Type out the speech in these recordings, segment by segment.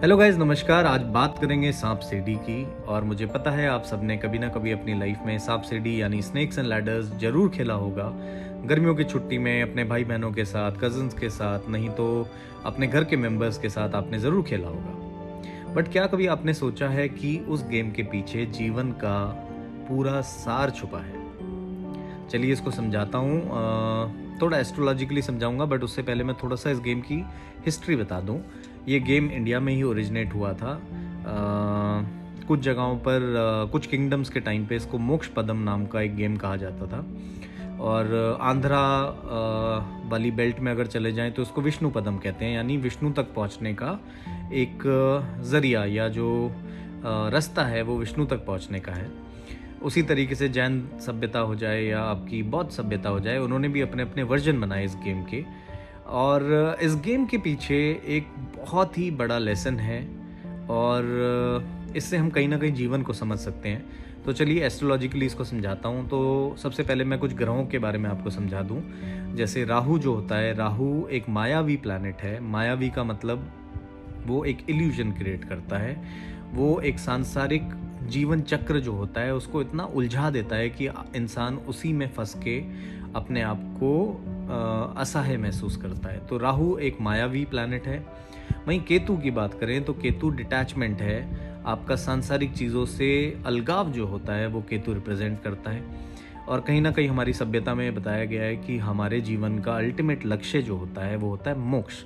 Hello guys, नमस्कार। आज बात करेंगे सांप सीढ़ी की। और मुझे पता है आप सबने कभी ना कभी अपनी लाइफ में सांप सीढ़ी यानी स्नेक्स एंड लैडर्स जरूर खेला होगा। गर्मियों की छुट्टी में अपने भाई बहनों के साथ, कजन्स के साथ, नहीं तो अपने घर के मेंबर्स के साथ आपने ज़रूर खेला होगा। बट क्या कभी आपने सोचा है कि उस गेम के पीछे जीवन का पूरा सार छुपा है? चलिए इसको समझाता हूँ। थोड़ा एस्ट्रोलॉजिकली समझाऊंगा, बट उससे पहले मैं थोड़ा सा इस गेम की हिस्ट्री बता दूं। ये गेम इंडिया में ही ओरिजिनेट हुआ था। कुछ जगहों पर, कुछ किंगडम्स के टाइम पे इसको मोक्ष पदम नाम का एक गेम कहा जाता था। और आंध्रा वाली बेल्ट में अगर चले जाएं तो उसको विष्णु पदम कहते हैं, यानी विष्णु तक पहुंचने का एक ज़रिया या जो रास्ता है वो विष्णु तक पहुंचने का है। उसी तरीके से जैन सभ्यता हो जाए या आपकी बौद्ध सभ्यता हो जाए, उन्होंने भी अपने अपने वर्जन बनाए इस गेम के। और इस गेम के पीछे एक बहुत ही बड़ा लेसन है और इससे हम कहीं ना कहीं जीवन को समझ सकते हैं। तो चलिए एस्ट्रोलॉजिकली इसको समझाता हूँ। तो सबसे पहले मैं कुछ ग्रहों के बारे में आपको समझा दूँ। जैसे राहु जो होता है, राहु एक मायावी प्लैनेट है। मायावी का मतलब वो एक इल्यूजन क्रिएट करता है। वो एक सांसारिक जीवन चक्र जो होता है उसको इतना उलझा देता है कि इंसान उसी में फंस के अपने आप को असहाय महसूस करता है। तो राहु एक मायावी प्लैनेट है। वहीं केतु की बात करें तो केतु डिटैचमेंट है। आपका सांसारिक चीज़ों से अलगाव जो होता है वो केतु रिप्रेजेंट करता है। और कहीं ना कहीं हमारी सभ्यता में बताया गया है कि हमारे जीवन का अल्टीमेट लक्ष्य जो होता है वो होता है मोक्ष।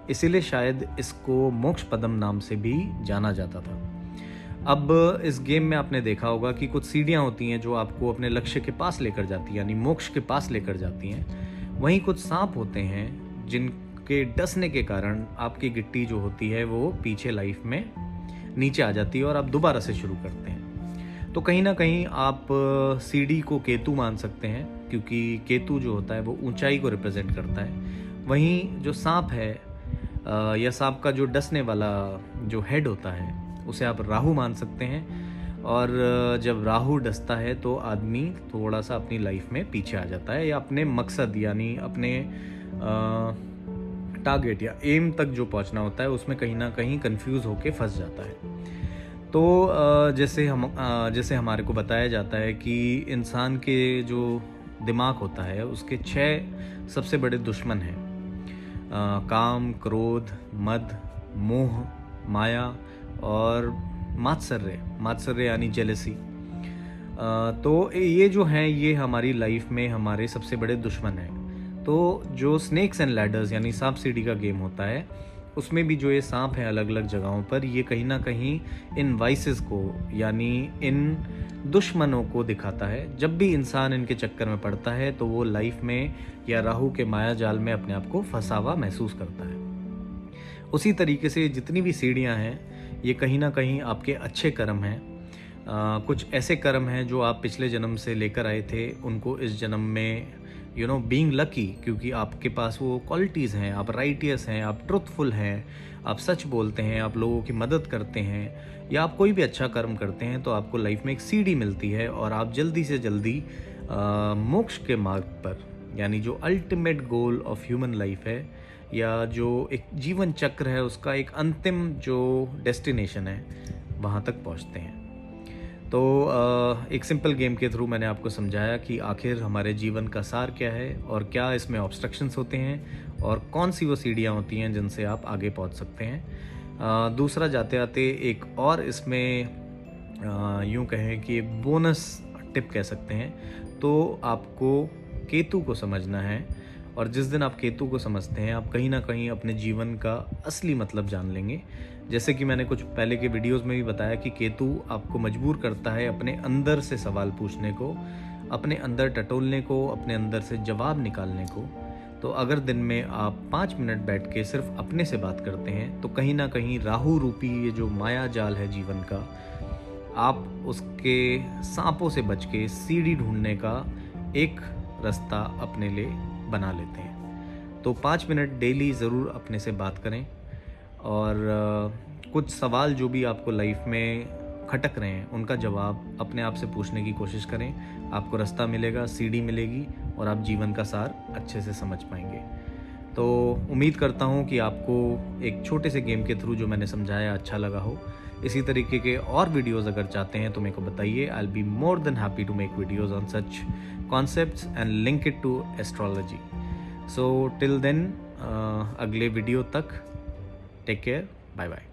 इसीलिए शायद इसको मोक्ष पदम नाम से भी जाना जाता था। अब इस गेम में आपने देखा होगा कि कुछ सीढ़ियाँ होती हैं जो आपको अपने लक्ष्य के पास लेकर जाती हैं, यानी मोक्ष के पास लेकर जाती हैं। वहीं कुछ सांप होते हैं जिनके डसने के कारण आपकी गिट्टी जो होती है वो पीछे लाइफ में नीचे आ जाती है और आप दोबारा से शुरू करते हैं। तो कहीं ना कहीं आप सीढ़ी को केतु मान सकते हैं, क्योंकि केतु जो होता है वो ऊंचाई को रिप्रेजेंट करता है। वहीं जो सांप है या सांप का जो डसने वाला जो हेड होता है उसे आप राहु मान सकते हैं। और जब राहु डसता है तो आदमी थोड़ा सा अपनी लाइफ में पीछे आ जाता है या अपने मकसद यानी अपने टारगेट या एम तक जो पहुंचना होता है उसमें कहीं ना कहीं कंफ्यूज होके फंस जाता है। तो जैसे हमारे को बताया जाता है कि इंसान के जो दिमाग होता है उसके 6 सबसे बड़े दुश्मन हैं। काम, क्रोध, मद, मोह, माया और मात्सर्य यानी जेलसी। तो ये जो हैं ये हमारी लाइफ में हमारे सबसे बड़े दुश्मन हैं। तो जो स्नेक्स एंड लैडर्स यानी सांप सीढ़ी का गेम होता है उसमें भी जो ये सांप हैं अलग अलग जगहों पर, ये कहीं ना कहीं इन वाइसेस को यानी इन दुश्मनों को दिखाता है। जब भी इंसान इनके चक्कर में पड़ता है तो वो लाइफ में या राहु के माया जाल में अपने आप को फंसा हुआ महसूस करता है। उसी तरीके से जितनी भी सीढ़ियाँ हैं ये कहीं ना कहीं आपके अच्छे कर्म हैं। कुछ ऐसे कर्म हैं जो आप पिछले जन्म से लेकर आए थे, उनको इस जन्म में बीइंग लकी, क्योंकि आपके पास वो क्वालिटीज़ हैं। आप राइटियस हैं, आप ट्रुथफुल हैं, आप सच बोलते हैं, आप लोगों की मदद करते हैं या आप कोई भी अच्छा कर्म करते हैं तो आपको लाइफ में एक सीढ़ी मिलती है और आप जल्दी से जल्दी मोक्ष के मार्ग पर, यानी जो ultimate goal of human life है या जो एक जीवन चक्र है उसका एक अंतिम जो डेस्टिनेशन है वहाँ तक पहुँचते हैं। तो एक सिंपल गेम के थ्रू मैंने आपको समझाया कि आखिर हमारे जीवन का सार क्या है और क्या इसमें ऑब्स्ट्रक्शंस होते हैं और कौन सी वो सीढ़ियाँ होती हैं जिनसे आप आगे पहुँच सकते हैं। दूसरा, जाते आते एक और इसमें यूँ कहें कि एक बोनस टिप कह सकते हैं। तो आपको केतु को समझना है और जिस दिन आप केतु को समझते हैं आप कहीं ना कहीं अपने जीवन का असली मतलब जान लेंगे। जैसे कि मैंने कुछ पहले के वीडियोस में भी बताया कि केतु आपको मजबूर करता है अपने अंदर से सवाल पूछने को, अपने अंदर टटोलने को, अपने अंदर से जवाब निकालने को। तो अगर दिन में आप 5 मिनट बैठ के सिर्फ अपने से बात करते हैं तो कहीं ना कहीं राहु रूपी ये जो माया जाल है जीवन का, आप उसके सांपों से बच के सीढ़ी ढूंढने का एक रास्ता अपने लिए बना लेते हैं। तो 5 मिनट डेली ज़रूर अपने से बात करें और कुछ सवाल जो भी आपको लाइफ में खटक रहे हैं उनका जवाब अपने आप से पूछने की कोशिश करें। आपको रास्ता मिलेगा, सीढ़ी मिलेगी और आप जीवन का सार अच्छे से समझ पाएंगे। तो उम्मीद करता हूँ कि आपको एक छोटे से गेम के थ्रू जो मैंने समझाया अच्छा लगा हो। इसी तरीके के और वीडियोस अगर चाहते हैं तो मेरे को बताइए। I will be more than happy to make videos on such concepts and link it to astrology. So till then अगले वीडियो तक टेक केयर, बाय बाय।